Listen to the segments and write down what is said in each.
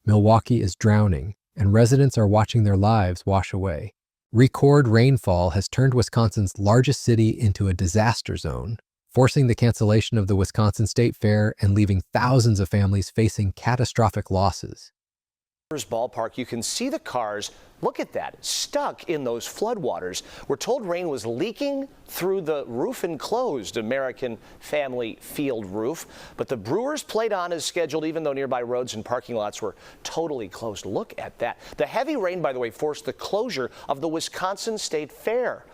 Milwaukee is drowning, and residents are watching their lives wash away. Record rainfall has turned Wisconsin's largest city into a disaster zone, forcing the cancellation of the Wisconsin State Fair and leaving thousands of families facing catastrophic losses. Ballpark, you can see the cars, look at that, stuck in those floodwaters. We're told rain was leaking through the roof-enclosed American Family Field roof, but the Brewers played on as scheduled even though nearby roads and parking lots were totally closed. Look at that. The heavy rain, by the way, forced the closure of the Wisconsin State Fair.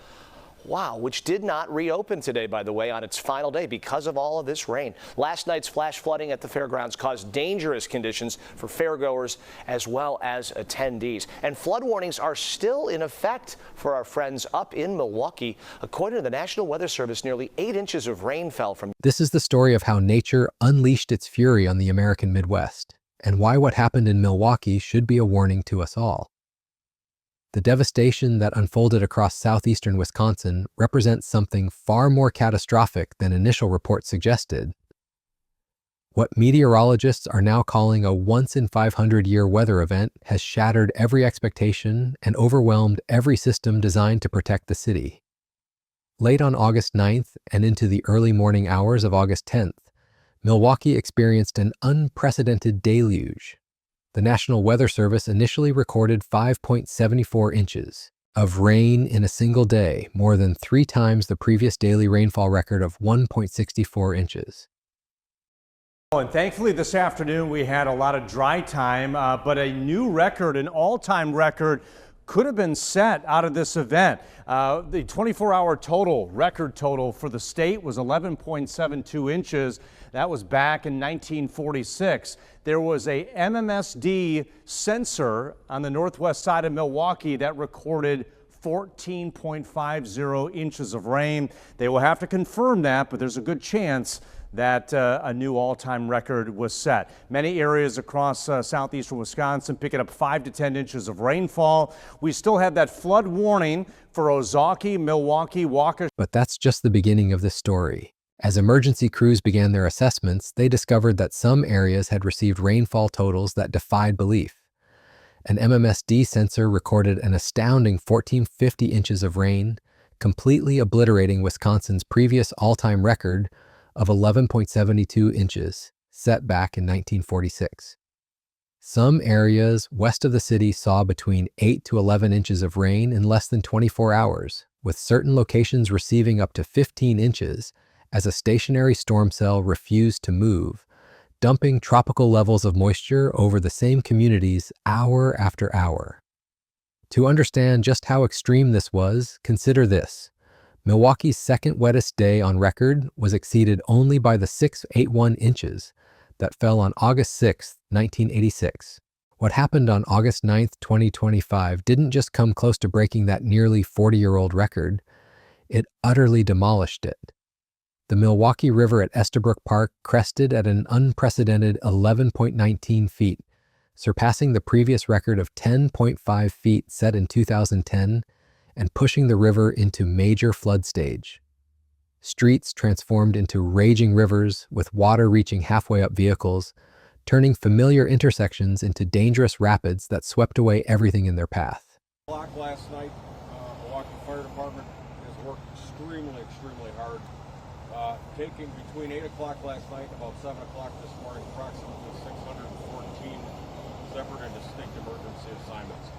Wow, which did not reopen today, by the way, on its final day because of all of this rain. Last night's flash flooding at the fairgrounds caused dangerous conditions for fairgoers as well as attendees. And flood warnings are still in effect for our friends up in Milwaukee. According to the National Weather Service, nearly 8 inches of rain fell from. This is the story of how nature unleashed its fury on the American Midwest, and why what happened in Milwaukee should be a warning to us all. The devastation that unfolded across southeastern Wisconsin represents something far more catastrophic than initial reports suggested. What meteorologists are now calling a once-in-500-year weather event has shattered every expectation and overwhelmed every system designed to protect the city. Late on August 9th and into the early morning hours of August 10th, Milwaukee experienced an unprecedented deluge. The National Weather Service initially recorded 5.74 inches of rain in a single day, more than 3 times the previous daily rainfall record of 1.64 inches. And thankfully this afternoon we had a lot of dry time, but a new record, an all-time record, could have been set out of this event. The 24-hour record total for the state was 11.72 inches. That was back in 1946. There was a MMSD sensor on the northwest side of Milwaukee that recorded 14.50 inches of rain. They will have to confirm that, but there's a good chance that a new all-time record was set. Many areas across southeastern Wisconsin picking up 5 to 10 inches of rainfall. We still have that flood warning for Ozaukee, Milwaukee, Waukesha. But that's just the beginning of this story. As emergency crews began their assessments, they discovered that some areas had received rainfall totals that defied belief. An MMSD sensor recorded an astounding 1450 inches of rain, completely obliterating Wisconsin's previous all-time record of 11.72 inches, set back in 1946. Some areas west of the city saw between 8 to 11 inches of rain in less than 24 hours, with certain locations receiving up to 15 inches as a stationary storm cell refused to move, dumping tropical levels of moisture over the same communities hour after hour. To understand just how extreme this was, consider this. Milwaukee's second wettest day on record was exceeded only by the 6.81 inches that fell on August 6, 1986. What happened on August 9, 2025 didn't just come close to breaking that nearly 40-year-old record, it utterly demolished it. The Milwaukee River at Estabrook Park crested at an unprecedented 11.19 feet, surpassing the previous record of 10.5 feet set in 2010 and pushing the river into major flood stage. Streets transformed into raging rivers with water reaching halfway up vehicles, turning familiar intersections into dangerous rapids that swept away everything in their path. Last night, Milwaukee Fire Department has worked extremely hard. Taking between 8 o'clock last night and about 7 o'clock this morning, approximately 614 separate and distinct emergency assignments.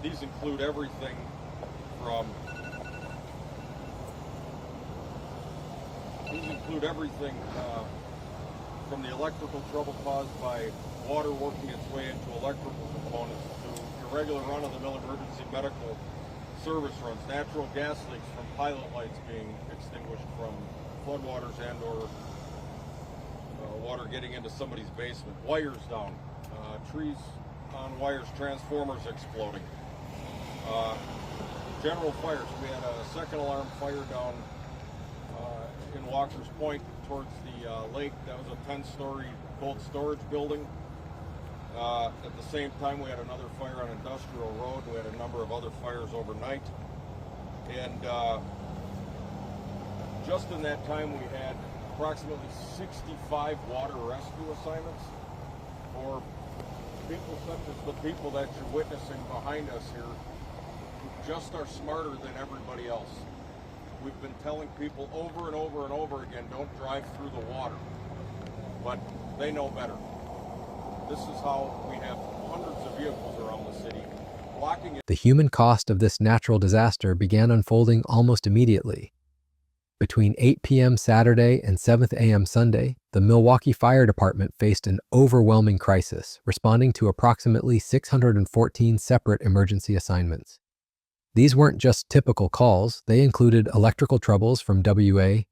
These include everything from the electrical trouble caused by water working its way into electrical components to irregular run-of-the-mill emergency medical service runs, natural gas leaks from pilot lights being extinguished from floodwaters and or water getting into somebody's basement, wires down, trees on wires, transformers exploding, general fires. We had a second alarm fire down in Walker's Point towards the lake. That was a 10-story cold storage building. At the same time, we had another fire on Industrial Road. We had a number of other fires overnight. And just in that time, we had approximately 65 water rescue assignments for people such as the people that you're witnessing behind us here, who just are smarter than everybody else. We've been telling people over and over and over again, don't drive through the water. But they know better. This is how we have hundreds of vehicles around the city blocking it. The human cost of this natural disaster began unfolding almost immediately. Between 8 p.m. Saturday and 7 a.m. Sunday, the Milwaukee Fire Department faced an overwhelming crisis, responding to approximately 614 separate emergency assignments. These weren't just typical calls, they included electrical troubles from WA,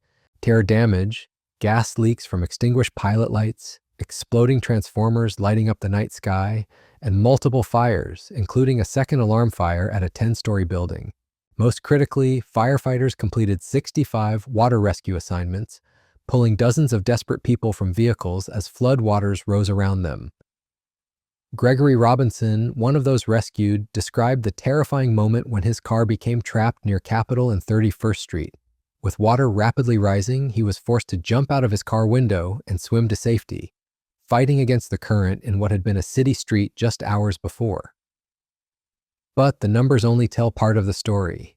tear damage, gas leaks from extinguished pilot lights, exploding transformers lighting up the night sky, and multiple fires, including a second alarm fire at a 10-story building. Most critically, firefighters completed 65 water rescue assignments, pulling dozens of desperate people from vehicles as flood waters rose around them. Gregory Robinson, one of those rescued, described the terrifying moment when his car became trapped near Capitol and 31st Street. With water rapidly rising, he was forced to jump out of his car window and swim to safety, fighting against the current in what had been a city street just hours before. But the numbers only tell part of the story.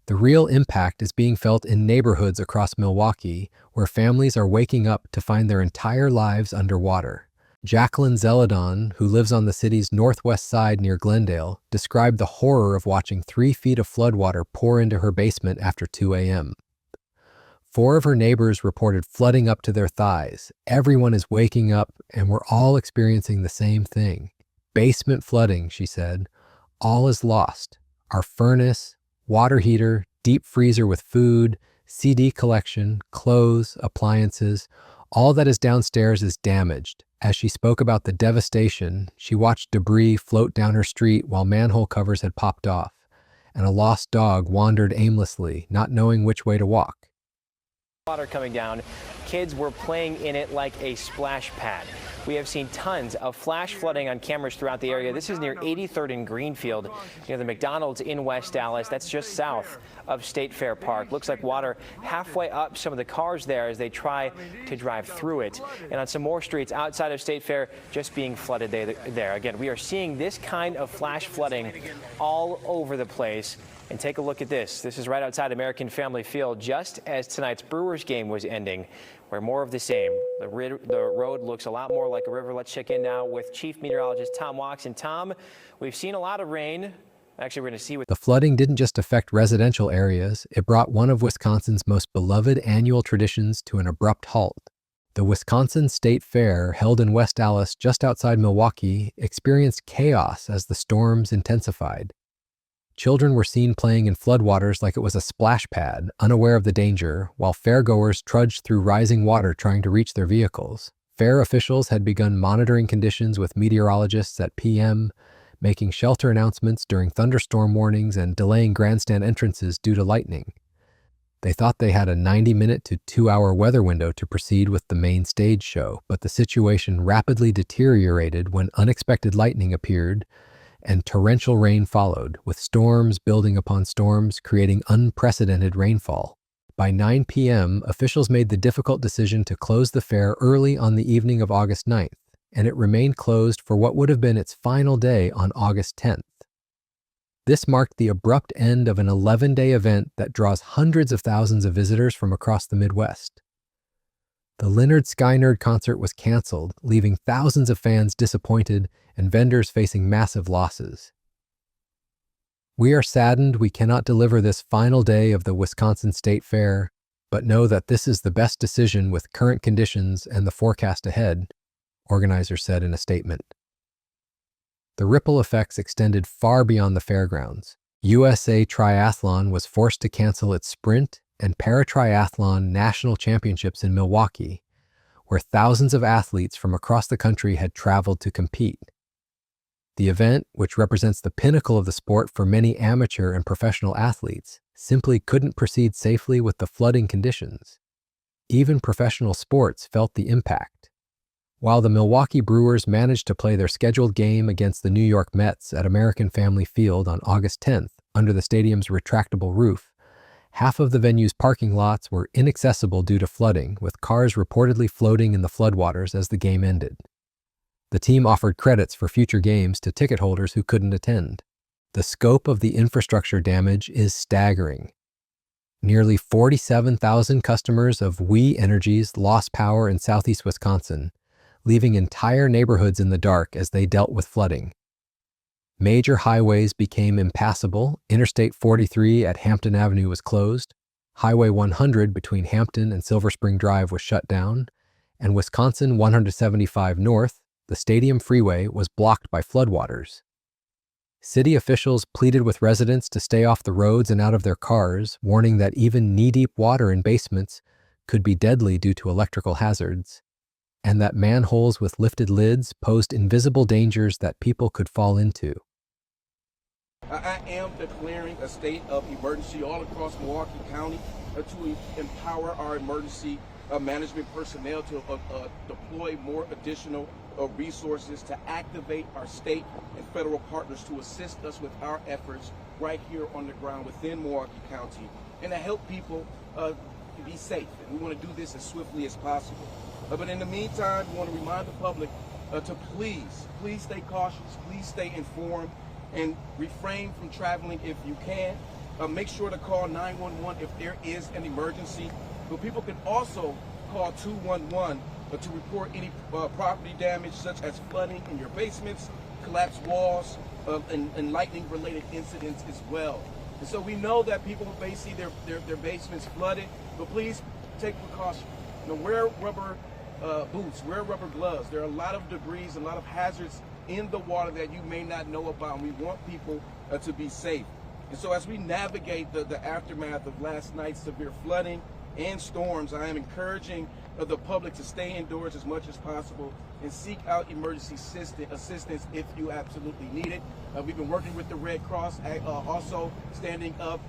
The real impact is being felt in neighborhoods across Milwaukee, where families are waking up to find their entire lives underwater. Jacqueline Zeladon, who lives on the city's northwest side near Glendale, described the horror of watching 3 feet of floodwater pour into her basement after 2 a.m. 4 of her neighbors reported flooding up to their thighs. Everyone is waking up, and we're all experiencing the same thing. Basement flooding, she said. All is lost. Our furnace, water heater, deep freezer with food, CD collection, clothes, appliances, all that is downstairs is damaged. As she spoke about the devastation, she watched debris float down her street while manhole covers had popped off, and a lost dog wandered aimlessly, not knowing which way to walk. Water coming down, kids were playing in it like a splash pad. We have seen tons of flash flooding on cameras throughout the area. This is near 83rd and Greenfield, near the McDonald's in West Dallas. That's just south of State Fair Park. Looks like water halfway up some of the cars there as they try to drive through it. And on some more streets outside of State Fair, just being flooded there. Again, we are seeing this kind of flash flooding all over the place. And take a look at this. This is right outside American Family Field, just as tonight's Brewers game was ending, where more of the same. The road looks a lot more like a river. Let's check in now with Chief Meteorologist Tom Watson. Tom, we've seen a lot of rain. Actually, we're going to see what the flooding didn't just affect residential areas. It brought one of Wisconsin's most beloved annual traditions to an abrupt halt. The Wisconsin State Fair, held in West Dallas just outside Milwaukee, experienced chaos as the storms intensified. Children were seen playing in floodwaters like it was a splash pad, unaware of the danger, while fairgoers trudged through rising water trying to reach their vehicles. Fair officials had begun monitoring conditions with meteorologists at PM, making shelter announcements during thunderstorm warnings and delaying grandstand entrances due to lightning. They thought they had a 90-minute to 2-hour weather window to proceed with the main stage show, but the situation rapidly deteriorated when unexpected lightning appeared and torrential rain followed, with storms building upon storms, creating unprecedented rainfall. By 9 p.m., officials made the difficult decision to close the fair early on the evening of August 9th, and it remained closed for what would have been its final day on August 10th. This marked the abrupt end of an 11-day event that draws hundreds of thousands of visitors from across the Midwest. The Lynyrd Skynyrd concert was canceled, leaving thousands of fans disappointed and vendors facing massive losses. We are saddened we cannot deliver this final day of the Wisconsin State Fair, but know that this is the best decision with current conditions and the forecast ahead, organizers said in a statement. The ripple effects extended far beyond the fairgrounds. USA Triathlon was forced to cancel its sprint and paratriathlon national championships in Milwaukee, where thousands of athletes from across the country had traveled to compete. The event, which represents the pinnacle of the sport for many amateur and professional athletes, simply couldn't proceed safely with the flooding conditions. Even professional sports felt the impact. While the Milwaukee Brewers managed to play their scheduled game against the New York Mets at American Family Field on August 10th under the stadium's retractable roof, half of the venue's parking lots were inaccessible due to flooding, with cars reportedly floating in the floodwaters as the game ended. The team offered credits for future games to ticket holders who couldn't attend. The scope of the infrastructure damage is staggering. Nearly 47,000 customers of We Energies lost power in southeast Wisconsin, leaving entire neighborhoods in the dark as they dealt with flooding. Major highways became impassable. Interstate 43 at Hampton Avenue was closed. Highway 100 between Hampton and Silver Spring Drive was shut down. And Wisconsin 175 North, the Stadium Freeway, was blocked by floodwaters. City officials pleaded with residents to stay off the roads and out of their cars, warning that even knee-deep water in basements could be deadly due to electrical hazards, and that manholes with lifted lids posed invisible dangers that people could fall into. I am declaring a state of emergency all across Milwaukee County to empower our emergency management personnel to deploy more additional resources to activate our state and federal partners to assist us with our efforts right here on the ground within Milwaukee County and to help people be safe. And we want to do this as swiftly as possible. But in the meantime, we want to remind the public to please stay cautious, please stay informed, and refrain from traveling if you can. Make sure to call 911 if there is an emergency. But people can also call 211 to report any property damage such as flooding in your basements, collapsed walls, and lightning-related incidents as well. And so we know that people may see their basements flooded, but please take precaution. Wear rubber boots, wear rubber gloves. There are a lot of debris, a lot of hazards in the water that you may not know about, and we want people to be safe. And so as we navigate the aftermath of last night's severe flooding and storms, I am encouraging the public to stay indoors as much as possible and seek out emergency assistance if you absolutely need it. We've been working with the Red Cross, also standing up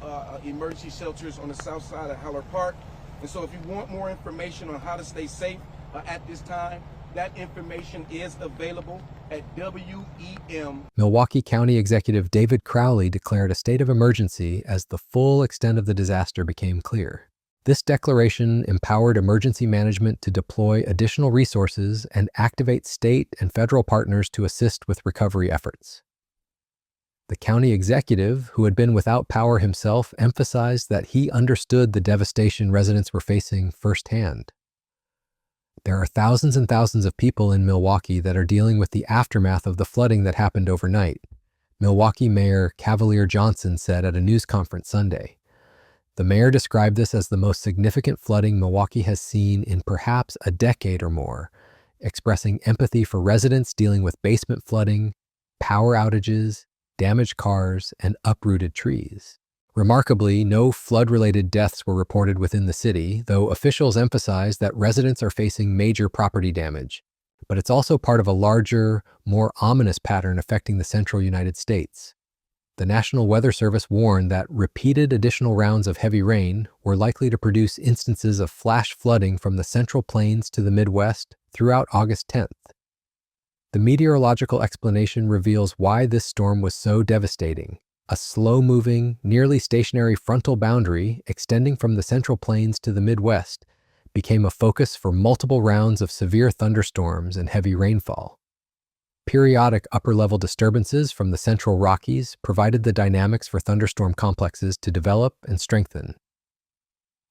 emergency shelters on the south side of Haller Park. And so if you want more information on how to stay safe at this time, that information is available at WEM. Milwaukee County Executive David Crowley declared a state of emergency as the full extent of the disaster became clear. This declaration empowered emergency management to deploy additional resources and activate state and federal partners to assist with recovery efforts. The county executive, who had been without power himself, emphasized that he understood the devastation residents were facing firsthand. There are thousands and thousands of people in Milwaukee that are dealing with the aftermath of the flooding that happened overnight, Milwaukee Mayor Cavalier Johnson said at a news conference Sunday. The mayor described this as the most significant flooding Milwaukee has seen in perhaps a decade or more, expressing empathy for residents dealing with basement flooding, power outages, damaged cars, and uprooted trees. Remarkably, no flood-related deaths were reported within the city, though officials emphasized that residents are facing major property damage. But it's also part of a larger, more ominous pattern affecting the central United States. The National Weather Service warned that repeated additional rounds of heavy rain were likely to produce instances of flash flooding from the Central Plains to the Midwest throughout August 10th. The meteorological explanation reveals why this storm was so devastating. A slow-moving, nearly stationary frontal boundary extending from the Central Plains to the Midwest became a focus for multiple rounds of severe thunderstorms and heavy rainfall. Periodic upper-level disturbances from the Central Rockies provided the dynamics for thunderstorm complexes to develop and strengthen.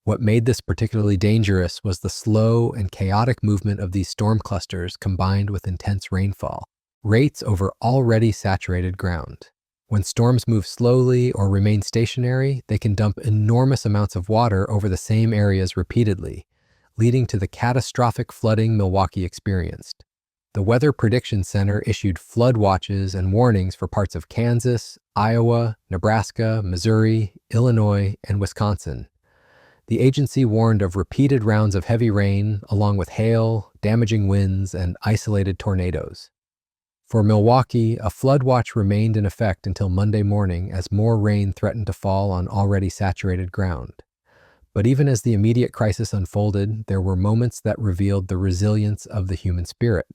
What made this particularly dangerous was the slow and chaotic movement of these storm clusters combined with intense rainfall, rates over already saturated ground. When storms move slowly or remain stationary, they can dump enormous amounts of water over the same areas repeatedly, leading to the catastrophic flooding Milwaukee experienced. The Weather Prediction Center issued flood watches and warnings for parts of Kansas, Iowa, Nebraska, Missouri, Illinois, and Wisconsin. The agency warned of repeated rounds of heavy rain, along with hail, damaging winds, and isolated tornadoes. For Milwaukee, a flood watch remained in effect until Monday morning as more rain threatened to fall on already saturated ground. But even as the immediate crisis unfolded, there were moments that revealed the resilience of the human spirit.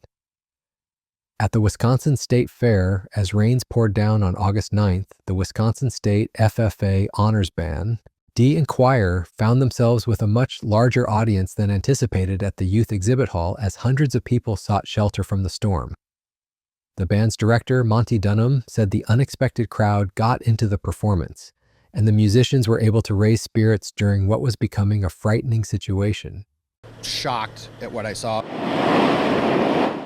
At the Wisconsin State Fair, as rains poured down on August 9th, the Wisconsin State FFA Honors Band, Dee and Choir, found themselves with a much larger audience than anticipated at the youth exhibit hall as hundreds of people sought shelter from the storm. The band's director, Monty Dunham, said the unexpected crowd got into the performance, and the musicians were able to raise spirits during what was becoming a frightening situation. Shocked at what I saw.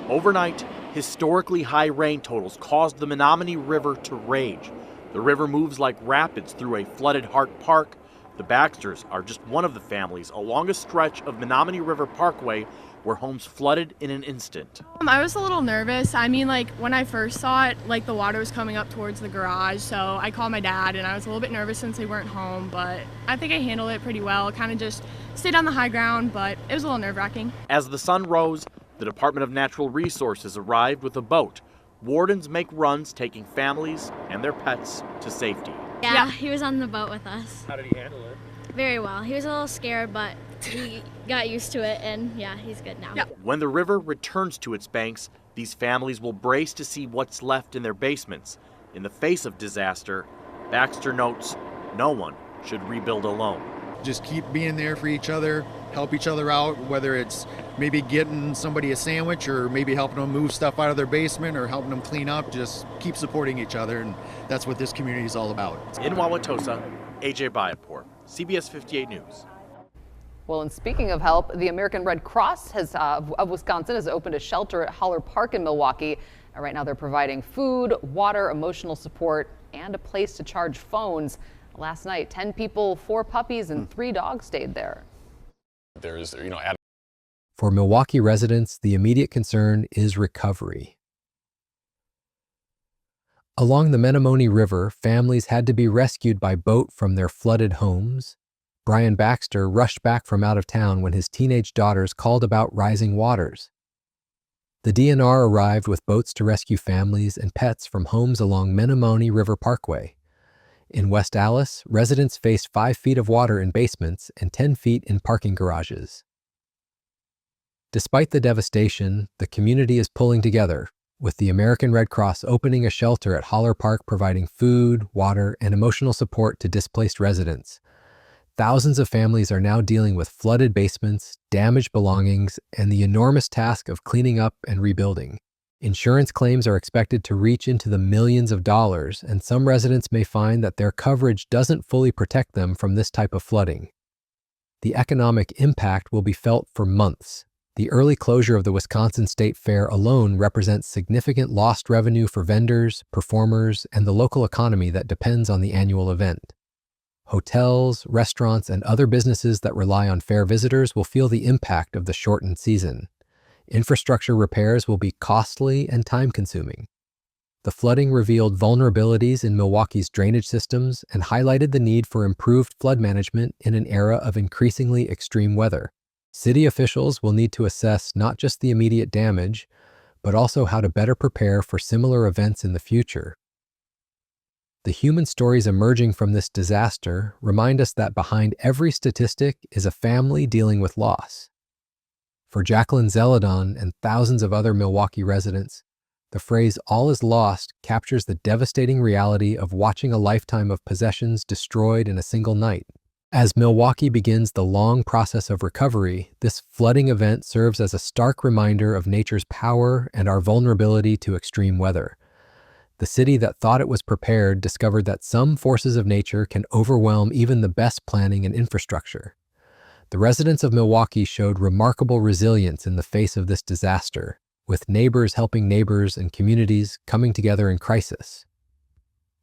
Overnight, historically high rain totals caused the Menominee River to rage. The river moves like rapids through a flooded Hart Park. The Baxters are just one of the families along a stretch of Menominee River Parkway where homes flooded in an instant. I was a little nervous. I mean, like, when I first saw it, like, the water was coming up towards the garage, so I called my dad, and I was a little bit nervous since they weren't home, but I think I handled it pretty well. Kind of just stayed on the high ground, but it was a little nerve-wracking. As the sun rose, the Department of Natural Resources arrived with a boat. Wardens make runs taking families and their pets to safety. Yeah, he was on the boat with us. How did he handle it? Very well. He was a little scared, but he got used to it, and yeah, he's good now. When the river returns to its banks, these families will brace to see what's left in their basements. In the face of disaster, Baxter notes, no one should rebuild alone. Just keep being there for each other, help each other out, whether it's maybe getting somebody a sandwich or maybe helping them move stuff out of their basement or helping them clean up. Just keep supporting each other, and that's what this community is all about. In Wauwatosa, AJ Bayapor, CBS 58 News. Well, and speaking of help, the American Red Cross of Wisconsin has opened a shelter at Holler Park in Milwaukee. Right now they're providing food, water, emotional support, and a place to charge phones. Last night, 10 people, 4 puppies, and 3 dogs stayed there. For Milwaukee residents, the immediate concern is recovery. Along the Menominee River, families had to be rescued by boat from their flooded homes. Brian Baxter rushed back from out of town when his teenage daughters called about rising waters. The DNR arrived with boats to rescue families and pets from homes along Menominee River Parkway. In West Allis, residents faced 5 feet of water in basements and 10 feet in parking garages. Despite the devastation, the community is pulling together, with the American Red Cross opening a shelter at Holler Park providing food, water, and emotional support to displaced residents. Thousands of families are now dealing with flooded basements, damaged belongings, and the enormous task of cleaning up and rebuilding. Insurance claims are expected to reach into the millions of dollars, and some residents may find that their coverage doesn't fully protect them from this type of flooding. The economic impact will be felt for months. The early closure of the Wisconsin State Fair alone represents significant lost revenue for vendors, performers, and the local economy that depends on the annual event. Hotels, restaurants, and other businesses that rely on fair visitors will feel the impact of the shortened season. Infrastructure repairs will be costly and time-consuming. The flooding revealed vulnerabilities in Milwaukee's drainage systems and highlighted the need for improved flood management in an era of increasingly extreme weather. City officials will need to assess not just the immediate damage, but also how to better prepare for similar events in the future. The human stories emerging from this disaster remind us that behind every statistic is a family dealing with loss. For Jacqueline Zeladon and thousands of other Milwaukee residents, the phrase "all is lost" captures the devastating reality of watching a lifetime of possessions destroyed in a single night. As Milwaukee begins the long process of recovery, this flooding event serves as a stark reminder of nature's power and our vulnerability to extreme weather. The city that thought it was prepared discovered that some forces of nature can overwhelm even the best planning and infrastructure. The residents of Milwaukee showed remarkable resilience in the face of this disaster, with neighbors helping neighbors and communities coming together in crisis.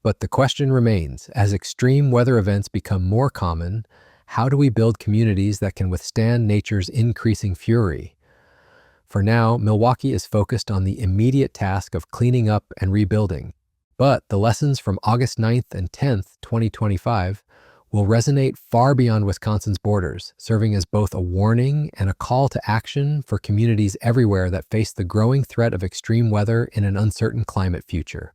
But the question remains, as extreme weather events become more common, how do we build communities that can withstand nature's increasing fury? For now, Milwaukee is focused on the immediate task of cleaning up and rebuilding. But the lessons from August 9th and 10th, 2025, will resonate far beyond Wisconsin's borders, serving as both a warning and a call to action for communities everywhere that face the growing threat of extreme weather in an uncertain climate future.